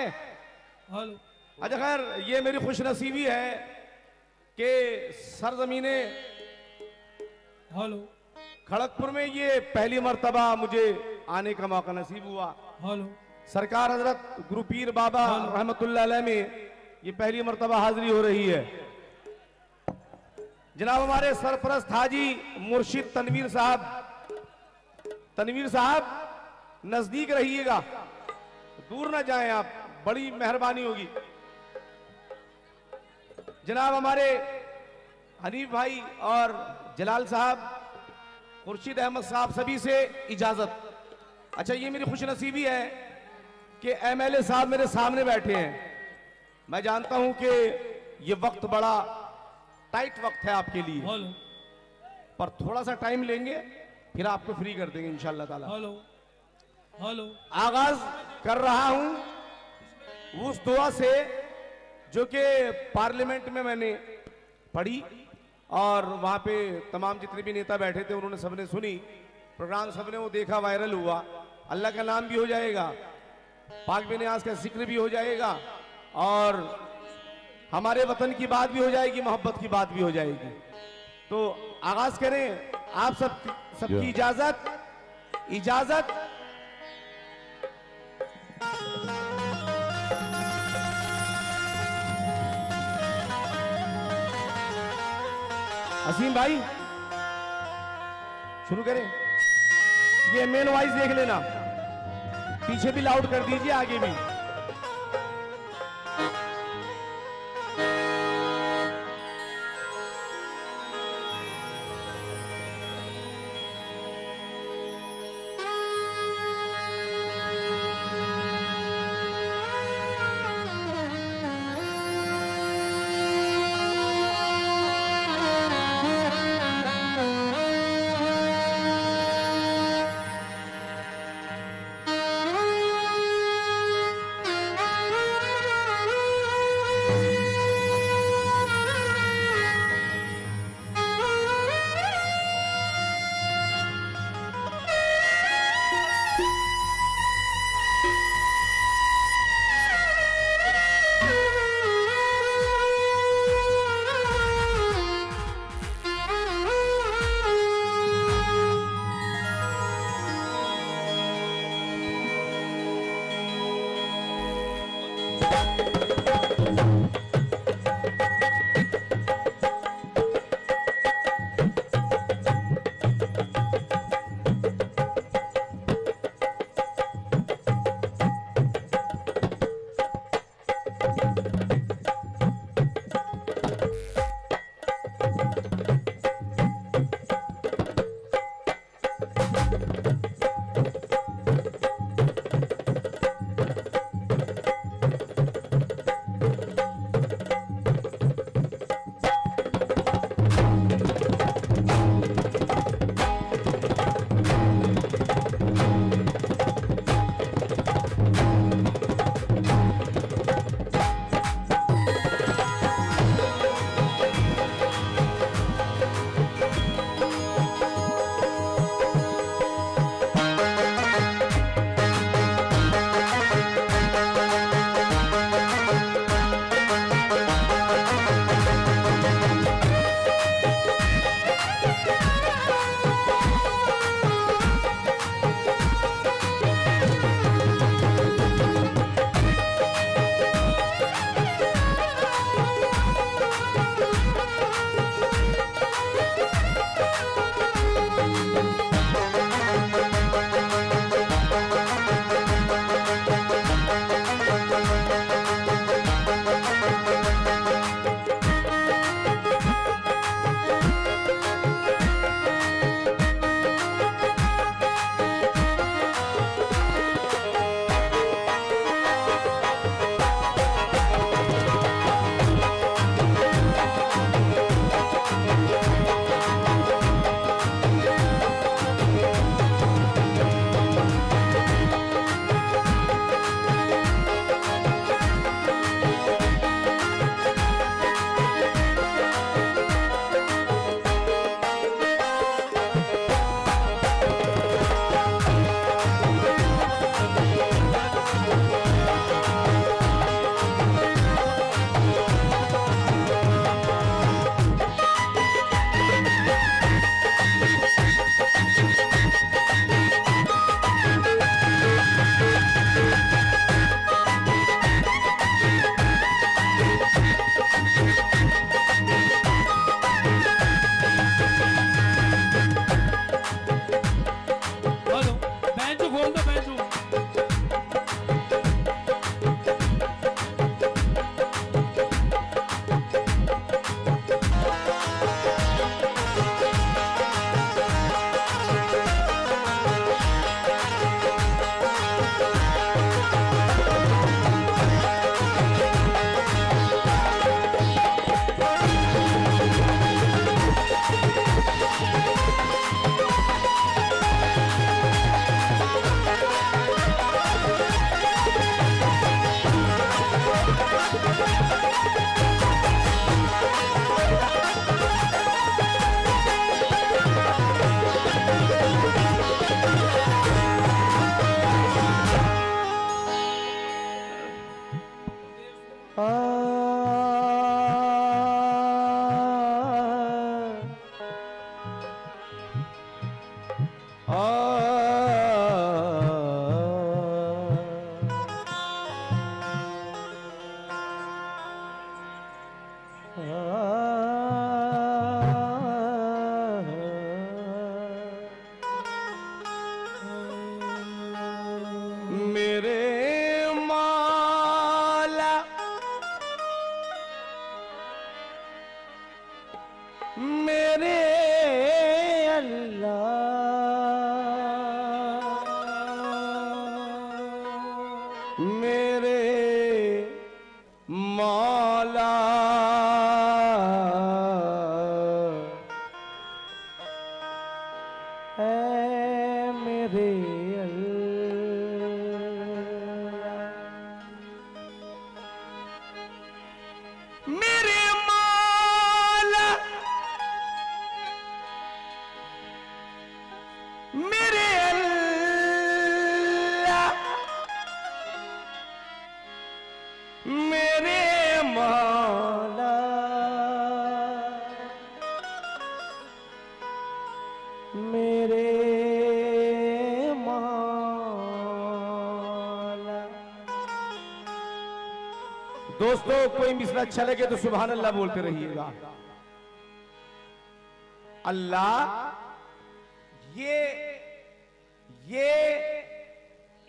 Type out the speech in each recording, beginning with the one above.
हैं? हेलो। अच्छा खैर, ये मेरी खुशनसीबी है कि सरजमीने हेलो। खड़गपुर में ये पहली मर्तबा मुझे आने का मौका नसीब हुआ। हेलो। सरकार हजरत गुरु पीर बाबा रहमतुल्लाह अलैह में ये पहली मर्तबा हाजिरी हो रही है। जनाब हमारे सरपरस्त हाजी मुर्शिद तनवीर साहब नजदीक रहिएगा, दूर ना जाएं आप, बड़ी मेहरबानी होगी। जनाब हमारे हनीफ भाई और जलाल साहब, खुर्शीद अहमद साहब, सभी से इजाजत। अच्छा, ये मेरी खुशनसीबी है कि एमएलए साहब मेरे सामने बैठे हैं। मैं जानता हूं कि ये वक्त बड़ा टाइट वक्त है आपके लिए, पर थोड़ा सा टाइम लेंगे फिर आपको फ्री कर देंगे इंशाअल्लाह ताला। हेलो। आगाज कर रहा हूं उस दुआ से जो कि पार्लियामेंट में मैंने पढ़ी और वहां पे तमाम जितने भी नेता बैठे थे उन्होंने सबने सुनी, प्रोग्राम सबने वो देखा, वायरल हुआ। अल्लाह का नाम भी हो जाएगा, पाक बिनियाज का जिक्र भी हो जाएगा और हमारे वतन की बात भी हो जाएगी, मोहब्बत की बात भी हो जाएगी। तो आगाज करें, आप सबकी इजाजत। असीम भाई शुरू करें। ये मेन वॉइस देख लेना, पीछे भी लाउड कर दीजिए, आगे भी। मेरे मौला मेरे अल्लाह मेरे मौला है मेरे मेरे मौला मेरे अल्लाह मेरे मौला मेरे मौला। दोस्तों कोई मिसरा अच्छा लगे तो सुभान अल्लाह बोलते रहिएगा। अल्लाह ये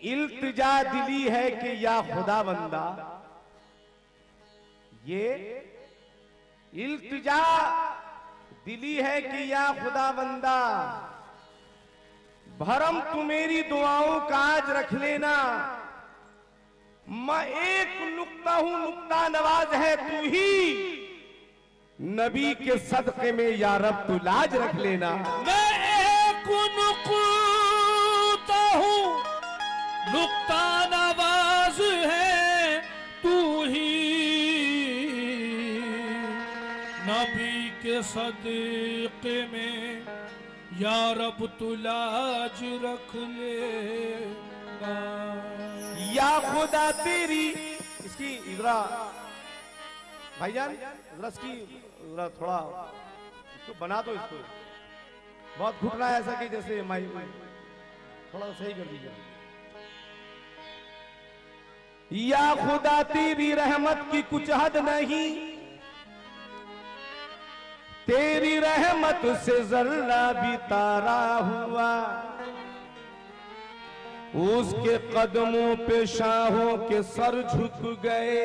इल्तिजा दिली है कि या खुदा बंदा, ये इल्तिजा दिली है कि या खुदा बंदा, भरम तू मेरी दुआओं का आज रख लेना। मैं एक नुक्ता हूं, नुक्ता नवाज है तू ही, नबी के सदके में या रब तू लाज रख लेना। मैं एक नुक्ता हूँ, नुक्ता नवाज है तू ही, नबी के सदके में या रब तू लाज रख लेना। या खुदा तेरी, इसकी इधरा भाईजान, इधरा इसकी इधरा थोड़ा इसको बना दो, इसको बहुत घुट रहा है ऐसा कि जैसे माई थोड़ा सही कर दीजिए। या खुदा तेरी रहमत की कुछ हद नहीं, तेरी रहमत से जर्रा भी तारा हुआ, उसके कदमों पे शाहों के सर झुक गए,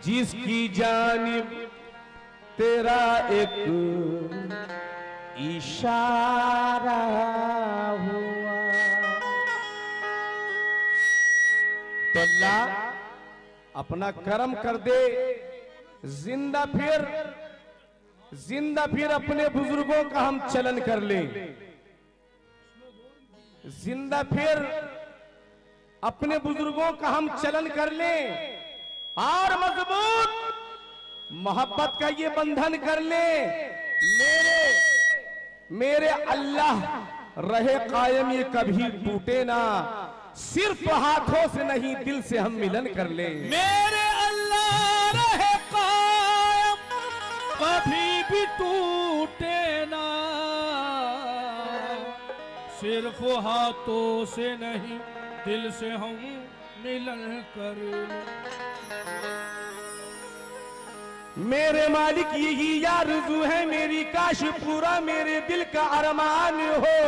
जिसकी जानिब तेरा एक इशारा हुआ। तो अल्लाह अपना करम कर दे, जिंदा फिर अपने बुजुर्गों का हम चलन कर लें, जिंदा फिर अपने बुजुर्गों का हम चलन कर लें, और मजबूत मोहब्बत का ये बंधन कर लें। मेरे अल्लाह रहे कायम, ये कभी टूटे ना, सिर्फ हाथों से नहीं दिल से हम मिलन कर लें। मेरे अल्लाह रहे कायम, कभी भी टूटे ना, सिर्फ हाथों से नहीं दिल से हम मिलन कर लें। मेरे मालिक यही आरज़ू है मेरी, काश पूरा मेरे दिल का अरमान हो।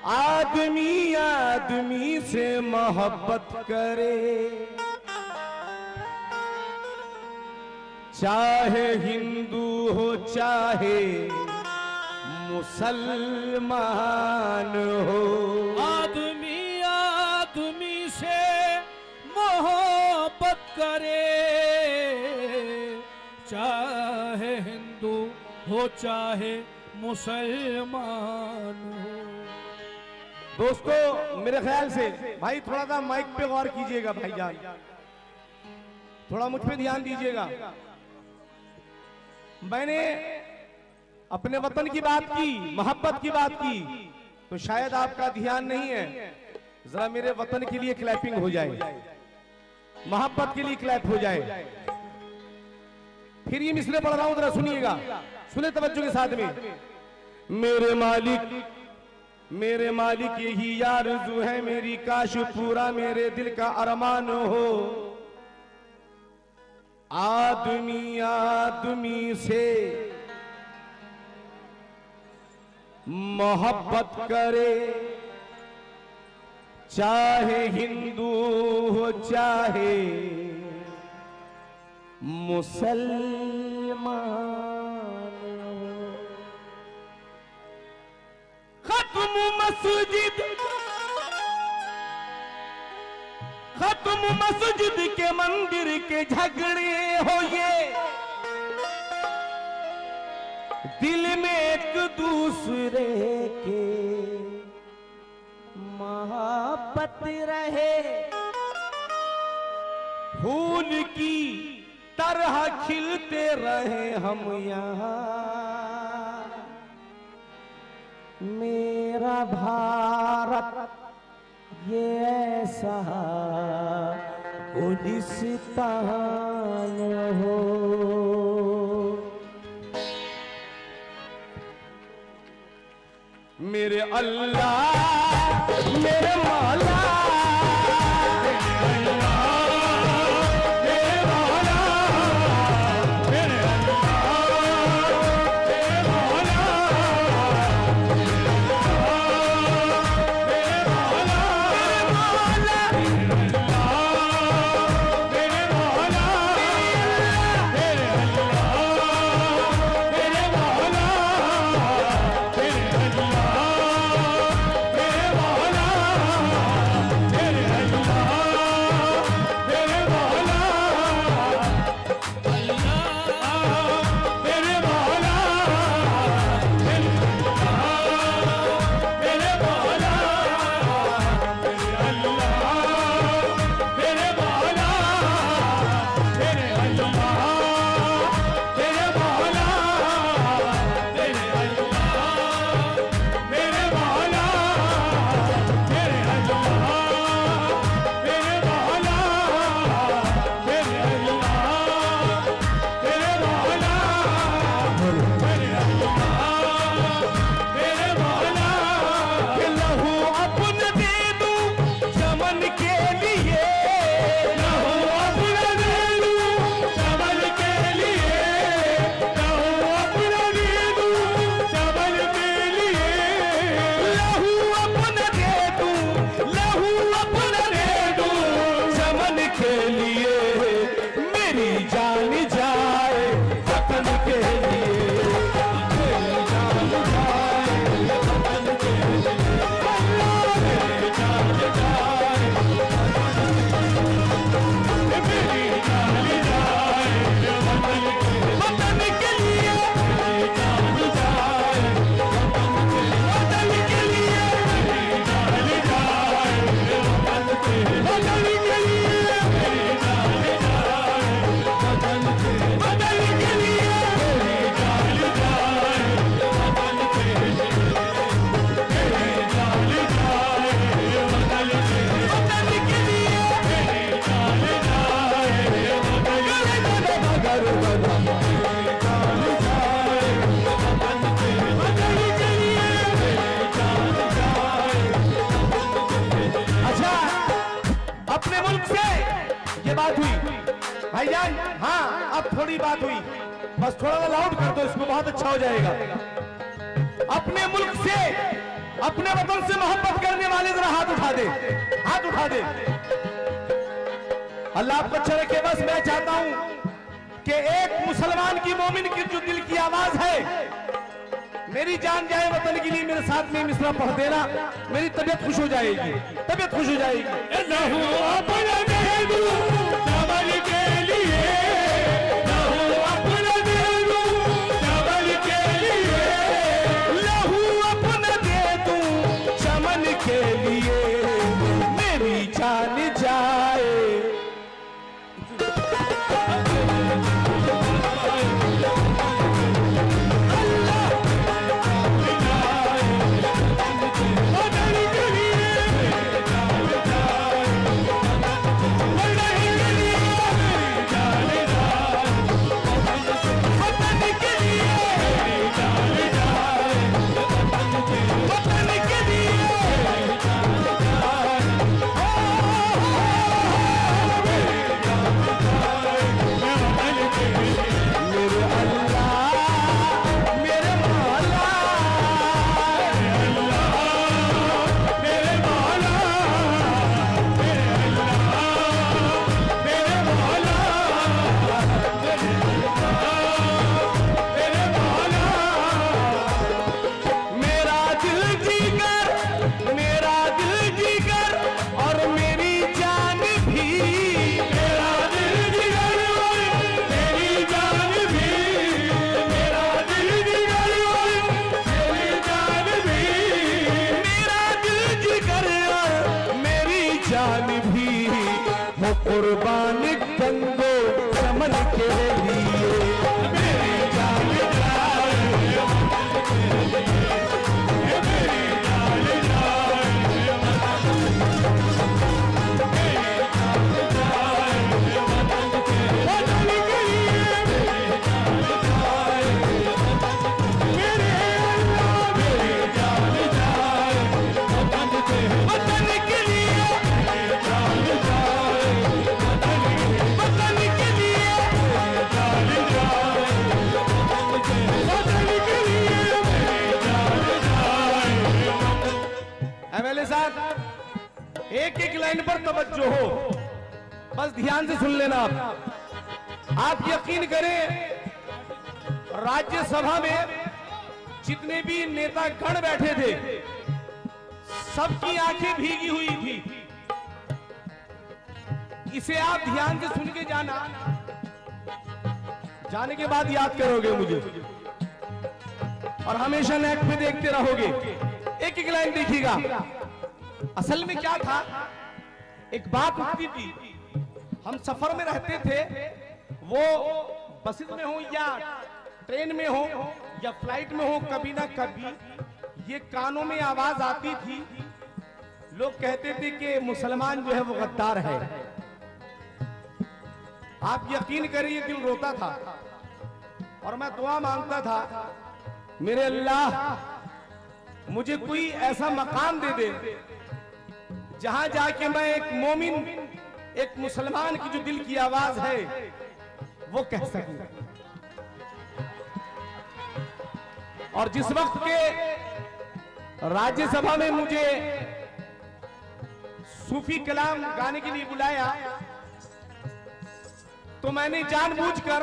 आदमी से मोहब्बत करे, चाहे हिंदू हो चाहे मुसलमान हो। आदमी से मोहब्बत करे, चाहे हिंदू हो चाहे मुसलमान हो। दोस्तों मेरे ख्याल से भाई थोड़ा सा माइक पे गौर कीजिएगा, भाईजान थोड़ा मुझ पे ध्यान दीजिएगा। मैंने अपने वतन की बात की, मोहब्बत की बात की, तो शायद आपका ध्यान नहीं है। जरा मेरे वतन के लिए क्लैपिंग हो जाए, मोहब्बत के लिए क्लैप हो जाए। फिर ये मिसरे पढ़ रहा हूं, जरा सुनिएगा, सुने तवज्जो के साथ में। मेरे मालिक यही आरज़ू है मेरी, काश पूरा मेरे दिल का अरमान हो। आदमी आदमी से मोहब्बत करे, चाहे हिंदू हो चाहे मुसलमान हो। खत्म मस्जिद के मंदिर के झगड़े हो ये, दिल में एक दूसरे के मोहब्बत रहे। फूल की तरह खिलते रहे हम यहाँ, मेरा भारत ये ऐसा गुलिस्तान हो। मेरे अल्लाह मेरे मौला, भाईजान, हाँ अब थोड़ी बात हुई, बस थोड़ा लाउड कर दो इसको, बहुत अच्छा हो जाएगा। अपने मुल्क से, अपने वतन से मोहब्बत करने वाले जरा हाथ उठा दे, हाथ उठा दे। अल्लाह आपको अच्छा रखे। बस मैं चाहता हूं कि एक मुसलमान की, मोमिन की जो दिल की आवाज है, मेरी जान जाए वतन के लिए, मेरे साथ में मिसरा पढ़ देना, मेरी तबीयत खुश हो जाएगी, तबीयत खुश हो जाएगी। के लिए मेरी जान जाए। साहब एक एक लाइन पर तवज्जो हो, बस ध्यान से सुन लेना। आप यकीन करें राज्यसभा में जितने भी नेता गण बैठे थे सबकी आंखें भीगी हुई थी। इसे आप ध्यान से सुन के जाना, जाने के बाद याद करोगे मुझे और हमेशा नेट पे देखते रहोगे। एक एक लाइन देखिएगा। असल में क्या था, एक बात उठती थी, हम सफर में रहते थे, वो बसेस में हो या ट्रेन में हो या फ्लाइट में हो, कभी ना कभी ये कानों में आवाज आती थी, लोग कहते थे कि मुसलमान जो है वो गद्दार है। आप यकीन करिए दिल रोता था और मैं दुआ मांगता था, मेरे अल्लाह मुझे कोई ऐसा मकाम दे दे जहां जाके मैं एक मोमिन, एक मुसलमान की जो दिल की आवाज है वो कह सकूं। और जिस वक्त के राज्यसभा में मुझे सूफी कलाम गाने के लिए बुलाया तो मैंने जानबूझकर,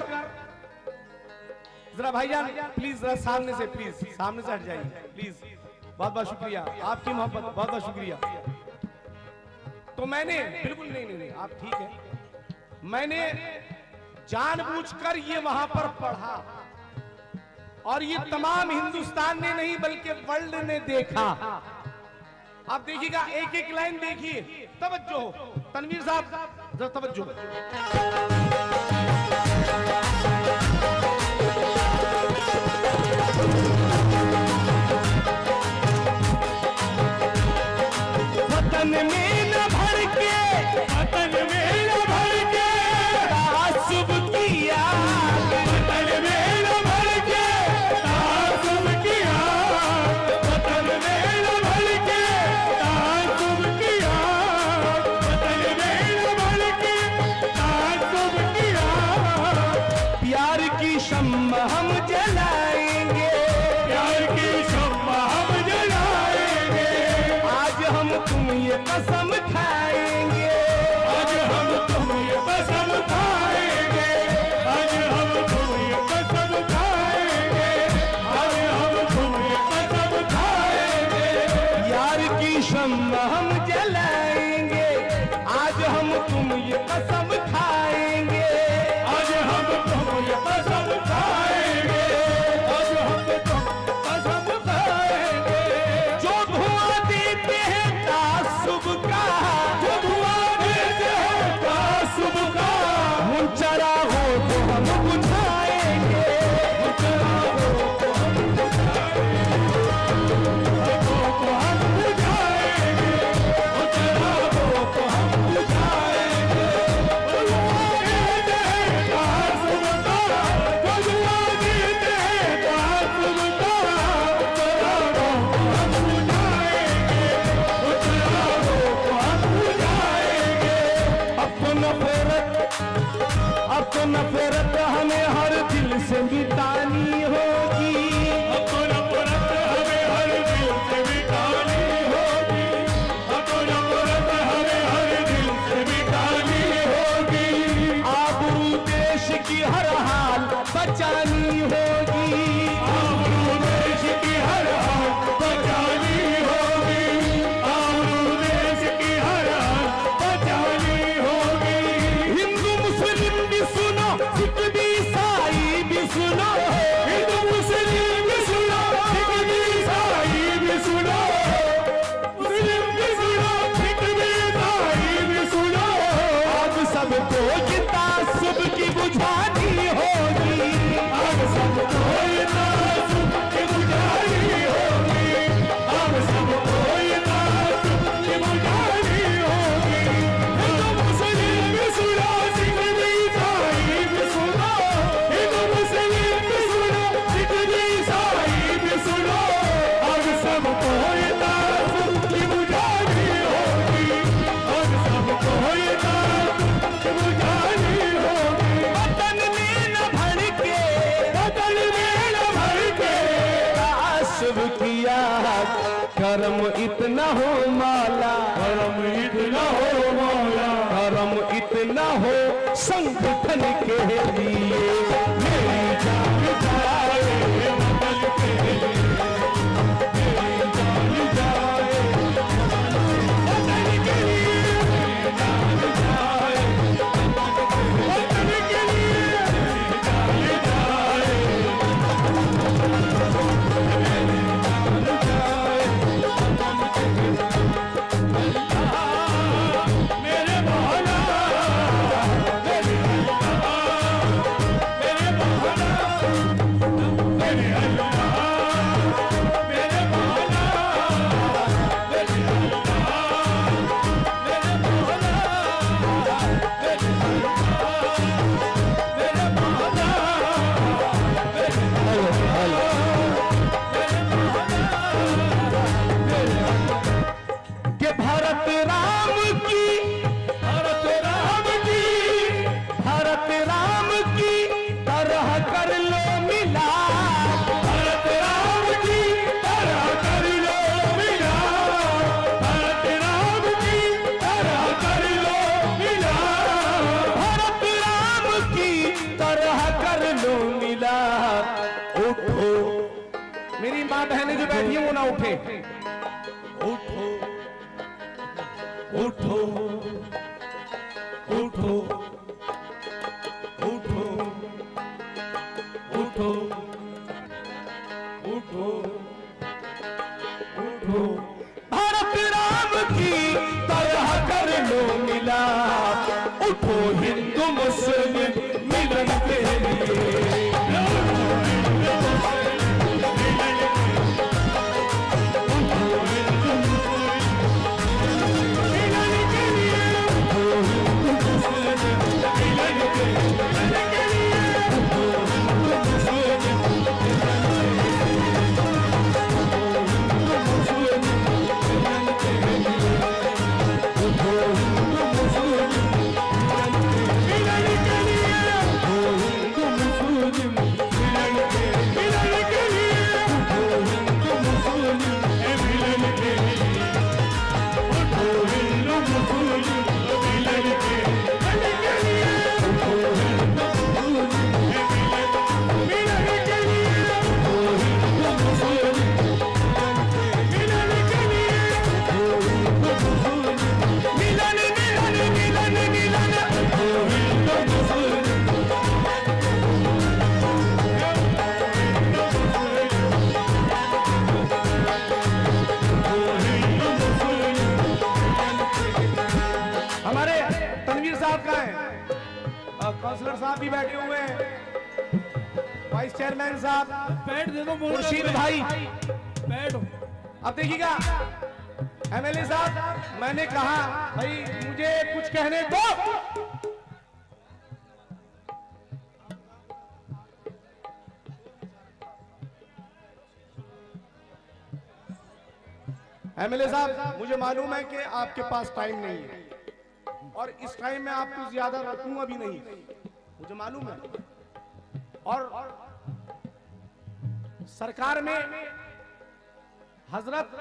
जरा भाईजान प्लीज जरा सामने से, प्लीज सामने से हट जाइए प्लीज, बहुत बहुत शुक्रिया आपकी मोहब्बत, बहुत बहुत शुक्रिया। तो मैंने बिल्कुल नहीं, आप ठीक है, मैंने जानबूझकर ये वहां पर पढ़ा और ये तमाम हिंदुस्तान ने नहीं बल्कि वर्ल्ड ने देखा। आप देखिएगा, एक एक लाइन देखिए, तवज्जो हो। तनवीर साहब जरा तवज्जो। वतन में न भर के, वतन में न भर के तासुब किया, वतन में न भर के तासुब किया, वतन में न भर के तासुब किया, वतन में न भर के तासुब किया। प्यार की शम्मा हम जलाएंगे, प्यार की शम्मा हम जलाएंगे, आज हम तुम ये कसम खाएंगे, आज हम तुम ये कसम खाएंगे, आज हम तुम ये कसम खाएंगे, आज हम तुम ये कसम खाएंगे। यार की शम्मा हम जलाएंगे, आज हम तुम ये कसम खाएंगे, आज हम तुम ये कसम खाएंगे, आज हम तुम कसम खाएंगे। जो धुआं देते हैं तासुब का, जो धुआं देते हैं तासुब का, उन चरागों को हम बुझाएंगे, उन चरागों को हम बुझाएंगे, चरागों को हम बुझाएंगे, उन चरागों को हम बुझाएंगे। जो धुआं देते हैं तासुब का, जो धुआं देते हैं तासुब का, चरागों को हम बुझाएंगे, उन चरागों को हम बुझाएंगे। अब तो नफरत हमें हर दिल से मिटानी होगी, अब तो नफरत हमें हर दिल से मिटानी होगी, अब तो नफरत हमें हर दिल से मिटानी होगी। आबरू देश की हर हाल बचानी होगी, आबरू देश की हर हाल बचानी होगी, आबरू देश की हर हाल बचानी होगी। हिंदू मुस्लिम भी सुनो, सिख भी ईसाई भी सुनो, हिंदू मुस्लिम भी सुनो, सिख भी ईसाई भी सुनो, मुस्लिम भी सुनो, सिख भी ईसाई भी सुनो। अब सबको ये तासुब की बुझानी होगी, अब सबको ये तासुब की बुझानी होगी, अब सबको ये तासुब की बुझानी होगी। हिंदू मुस्लिम भी सुनो, सिख भी ईसाई भी सुनो, हिंदू मुस्लिम भी सुनो, सिख भी ईसाई भी सुनो, अब सबको ये तासुब की बुझानी होगी, अब सबको ये तासुब की बुझानी होगी। वतन में न भर के, वतन में न भर के तासुब किया, कर्म इतना हो माल संगठन के लिए, मेरी जान जाए वतन के लिए, मेरी जान जाए वतन के लिए, मेरी जान जाए वतन के लिए, मेरी जान जाए मेरे मौला, मेरे मौला, मेरे अल्लाह, मेरे मौला, मेरे अल्लाह, मेरे मौला, मेरे कि भारत राम की, भारत राम की, भारत राम की तरह कर लो मिला, भारत राम की तरह कर लो मिला, भारत राम की तरह कर लो मिला, भारत राम की तरह कर लो मिला। उठो, मेरी माँ बहनें जो बैठी हैं वो ना उठे, उठो उठो उठो उठो उठो उठो उठो, भारत राम की तरह कर लो मिला, उठो हिंदू मुस्लिम मिलन के लिए, काउंसलर साहब भी बैठे हुए हैं, वाइस चेयरमैन साहब, पैड दे दो मुर्शीद भाई, पैड। अब देखिएगा एमएलए साहब, मैंने कहा भाई मुझे कुछ कहने दो, एमएलए साहब मुझे मालूम है कि आपके पास टाइम नहीं है और इस टाइम में आपको ज्यादा रखूंगा भी नहीं, मुझे मालूम है। और सरकार में हजरत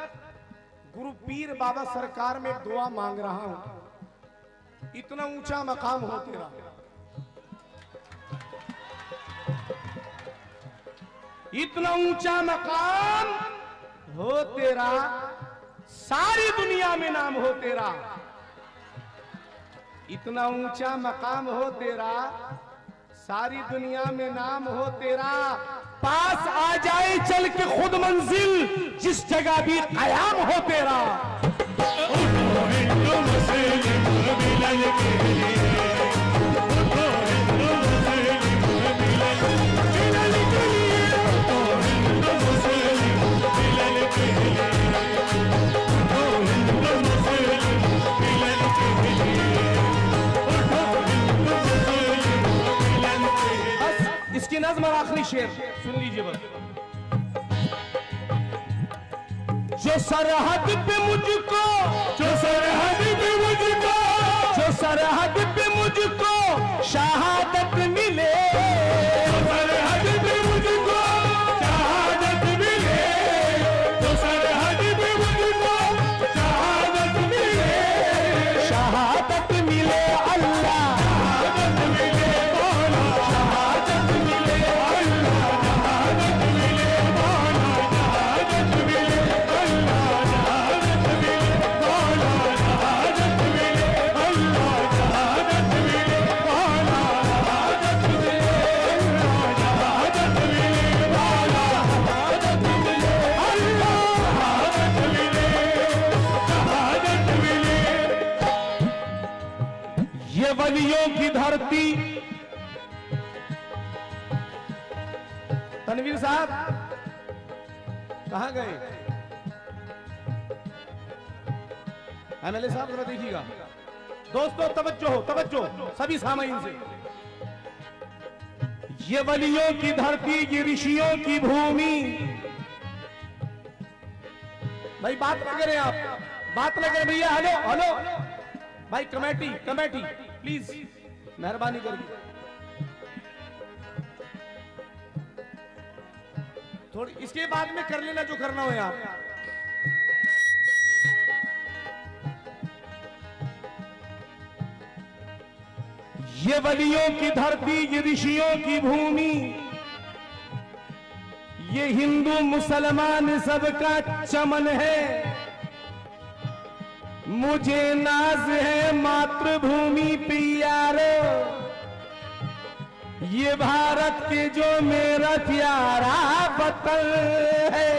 गुरु पीर बाबा सरकार में दुआ मांग रहा हूं, इतना ऊंचा मकाम हो तेरा, इतना ऊंचा मकाम हो तेरा, सारी दुनिया में नाम हो तेरा, इतना ऊंचा मकाम हो तेरा, सारी दुनिया में नाम हो तेरा, पास आ जाए चल के खुद मंजिल, जिस जगह भी कयाम हो तेरा। उठो हिंदू मुस्लिम मिलन के लिए, उठो हिंदू मुस्लिम मिलन के लिए, उठो हिंदू मुस्लिम मिलन के लिए, उठो हिंदू मुस्लिम मिलन के लिए, उठो हिंदू मुस्लिम मिलन के लिए। बस इसकी नज़्म और आखिरी शेर सुन लीजिए बस। जो सरहद पे मुझको, जो सरहद पे मुझको, जो सरहद पे मुझको शहादत मिले, जो सरहद पे मुझको शहादत मिले, जो सरहद पे मुझको शहादत मिले, शहादत मिले अल्लाह, शहादत वलियों की धरती, तनवीर साहब कहां गए? एमएलए साहब जरा देखिएगा। दोस्तों तवज्जो हो, तवज्जो सभी सामाइन से। ये वलियों की धरती, ये ऋषियों की भूमि। भाई बात न करें आप, बात न करें भैया। हेलो हेलो भाई, कमेटी कमेटी प्लीज मेहरबानी करके थोड़ी इसके बाद में कर लेना जो करना हो यार। ये वलियों की धरती, ये ऋषियों की भूमि, ये हिंदू मुसलमान सबका चमन है। मुझे नाज है मातृभूमि पे यारो, ये भारत के जो मेरा प्यारा वतन है।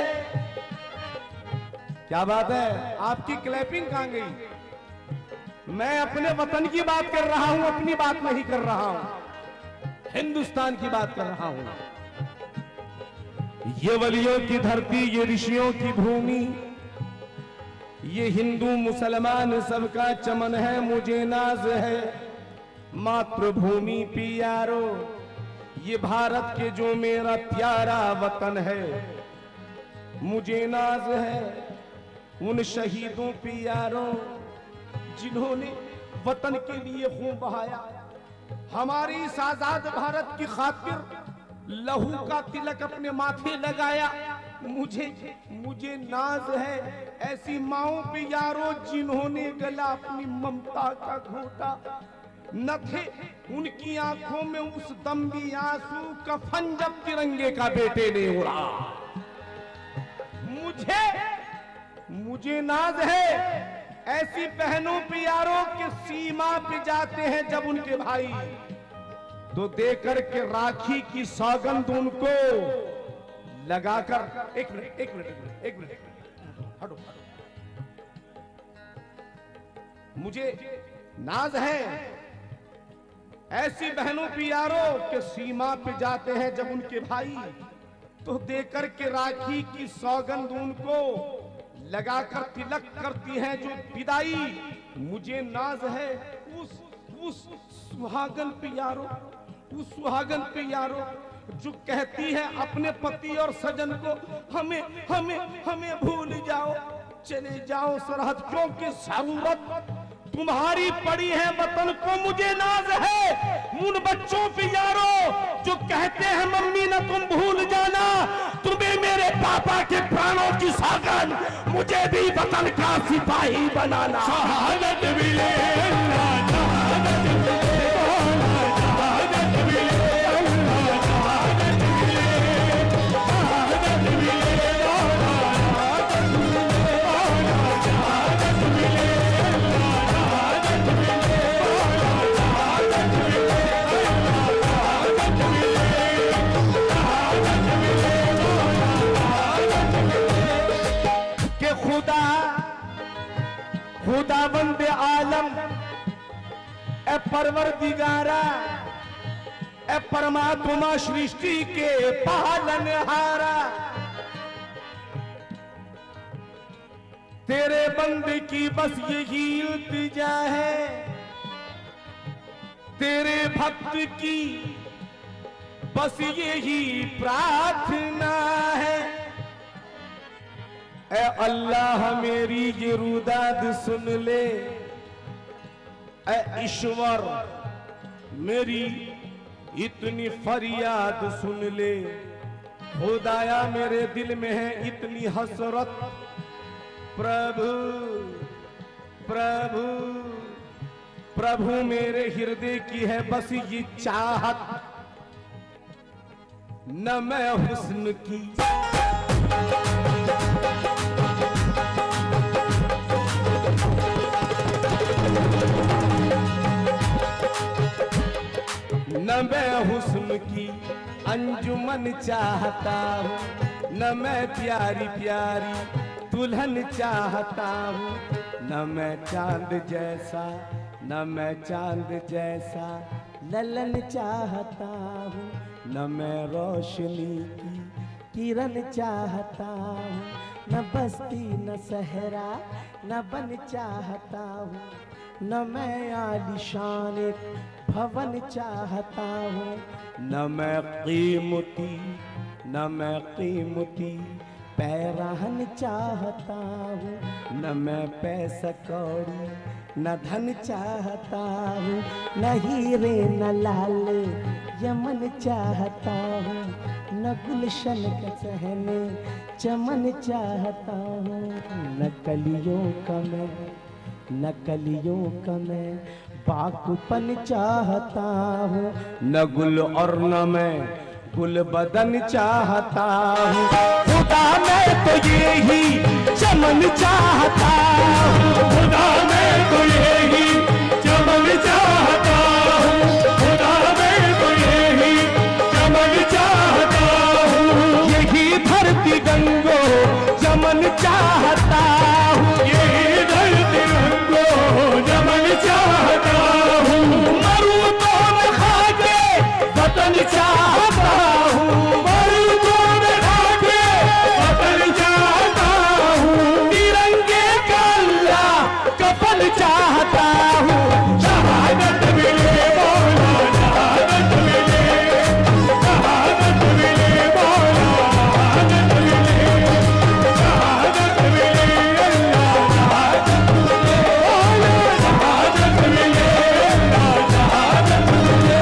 क्या बात है, आपकी क्लैपिंग कहां गई? मैं अपने वतन की बात कर रहा हूं, अपनी बात नहीं कर रहा हूं, हिंदुस्तान की बात कर रहा हूं। ये वलियों की धरती, ये ऋषियों की भूमि, ये हिंदू मुसलमान सबका चमन है। मुझे नाज है मातृभूमि पे यारो, ये भारत के जो मेरा प्यारा वतन है। मुझे नाज है उन शहीदों पे यारो, जिन्होंने वतन के लिए खून बहाया, हमारी इस आजाद भारत की खातिर लहू का तिलक अपने माथे लगाया। मुझे नाज है ऐसी माओं पे यारो, जिन्होंने गला अपनी ममता का घोटा। न थे उनकी आंखों में उस दम भी आंसू, कफन जब तिरंगे का बेटे ने उड़ा। मुझे नाज है ऐसी बहनों पे यारों के सीमा पे जाते हैं जब उनके भाई, तो देकर के राखी की सौगंध उनको लगाकर। एक मिनट हटो। मुझे नाज है ऐसी बहनों पे यारों के सीमा पे जाते हैं जब उनके भाई, तो देकर के राखी की सौगंध उनको लगाकर तिलक करती हैं जो विदाई। मुझे नाज है उस सुहागन पे यारो, उस सुहागन पे यारो जो कहती है अपने पति और सजन को, हमें भूल जाओ, चले जाओ सरहद, क्योंकि जरूरत तुम्हारी पड़ी है वतन को। मुझे नाज है उन बच्चों पे यारो जो कहते हैं मम्मी ना तुम भूल जाना, तुम्हें मेरे पापा के प्राणों की सौगंध, मुझे भी वतन का सिपाही बनाना। शहादत मिले खुदा बंदे आलम ए परवरदिगारा, ए परमात्मा सृष्टि के पालनहारा, तेरे बंदे की बस यही इल्तिजा है, तेरे भक्त की बस यही प्रार्थना है। ऐ अल्लाह मेरी ये रुदाद सुन ले, ऐ ईश्वर मेरी इतनी फरियाद सुन ले। खुदाया मेरे दिल में है इतनी हसरत, प्रभु प्रभु प्रभु मेरे हृदय की है बस ये चाहत, न मैं हुस्न की न मैं हुस्न की अंजुमन चाहता हूँ, न मैं प्यारी प्यारी दुल्हन चाहता हूँ। न मैं चांद जैसा, न मैं चांद जैसा ललन चाहता हूँ, न मैं रोशनी की किरण चाहता हूँ, न बस्ती न सहरा न बन चाहता हूँ, न मैं आलिशान एक भवन चाहता हूँ, न मैं कीमती, न मैं कीमती पैराहन चाहता हूँ, न मैं पैसा कौड़ी न धन चाहता हूँ, न हीरे न लाल यमन चाहता हूँ, न गुलशन का सहने चमन चाहता हूँ, न कलियों का मैं, न कलियों का मैं बाकुपन चाहता हूँ, न गुल और न मैं गुल बदन चाहता हूँ, खुदा मैं तो ये ही चमन चाहता हूँ, खुदा मैं तो ये ही चमन चाहता हूँ, खुदा मैं तो ये ही चमन चाहता हूँ, यही धरती गंगो चमन चाहता हूँ, यही धरती गंगो चमन चाहता हूँ, मरूं तो न खाके वतन चाहता हूँ, मरूं तो न खाके वतन चाहता हूँ, तिरंगे का अल्लाह कफन चाहता हूँ, शहादत मिले मौला, शहादत मिले, शहादत मिले मौला, शहादत मिले, शहादत मिले अल्लाह, शहादत मिले मौला, शहादत मिले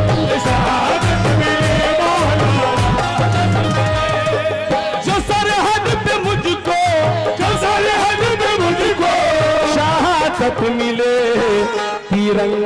अल्लाह, शहादत मिले जो सरहद पे मुझको, जो सरहद पे मुझको शहादत मिले, तिरंगा